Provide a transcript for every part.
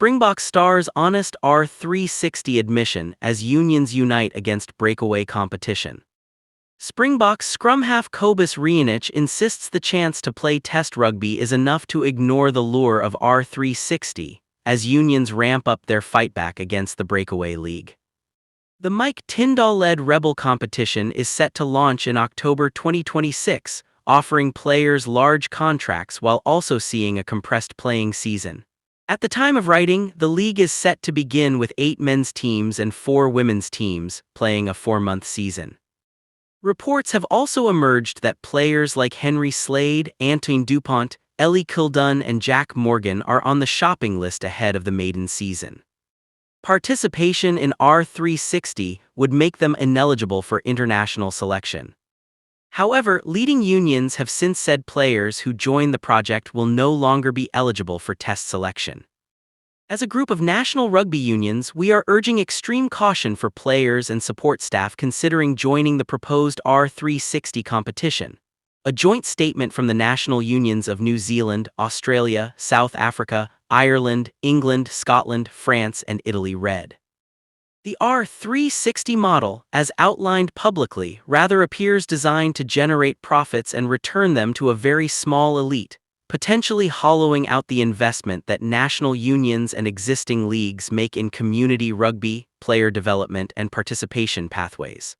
Springboks stars honest R360 admission as unions unite against breakaway competition. Springboks scrum half Kobus Rianic insists the chance to play Test rugby is enough to ignore the lure of R360, as unions ramp up their fightback against the breakaway league. The Mike Tyndall-led Rebel competition is set to launch in October 2026, offering players large contracts while also seeing a compressed playing season. At the time of writing, the league is set to begin with 8 men's teams and 4 women's teams, playing a 4-month season. Reports have also emerged that players like Henry Slade, Antoine Dupont, Ellie Kildun, and Jack Morgan are on the shopping list ahead of the maiden season. Participation in R360 would make them ineligible for international selection. However, leading unions have since said players who join the project will no longer be eligible for test selection. As a group of national rugby unions, we are urging extreme caution for players and support staff considering joining the proposed R360 competition. A joint statement from the national unions of New Zealand, Australia, South Africa, Ireland, England, Scotland, France, and Italy read: "The R360 model, as outlined publicly, rather appears designed to generate profits and return them to a very small elite, potentially hollowing out the investment that national unions and existing leagues make in community rugby, player development, and participation pathways.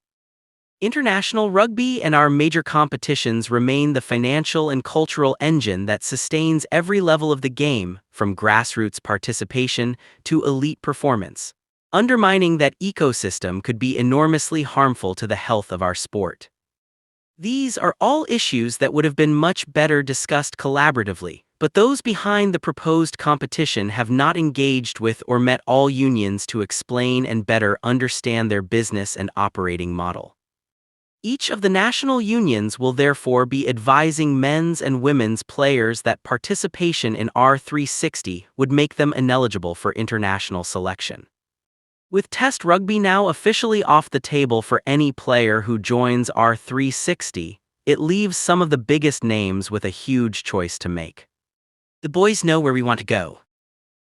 International rugby and our major competitions remain the financial and cultural engine that sustains every level of the game, from grassroots participation to elite performance. Undermining that ecosystem could be enormously harmful to the health of our sport. These are all issues that would have been much better discussed collaboratively, but those behind the proposed competition have not engaged with or met all unions to explain and better understand their business and operating model. Each of the national unions will therefore be advising men's and women's players that participation in R360 would make them ineligible for international selection. With Test rugby now officially off the table for any player who joins R360, it leaves some of the biggest names with a huge choice to make. The boys know where we want to go.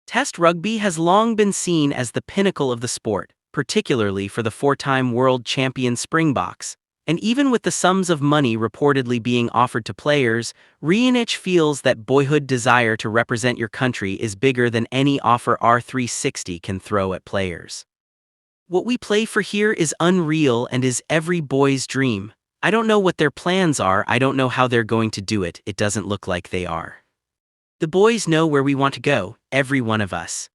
Test rugby has long been seen as the pinnacle of the sport, particularly for the 4-time world champion Springboks, and even with the sums of money reportedly being offered to players, Rianic feels that boyhood desire to represent your country is bigger than any offer R360 can throw at players. "What we play for here is unreal and is every boy's dream. I don't know what their plans are, I don't know how they're going to do it, it doesn't look like they are. The boys know where we want to go, every one of us.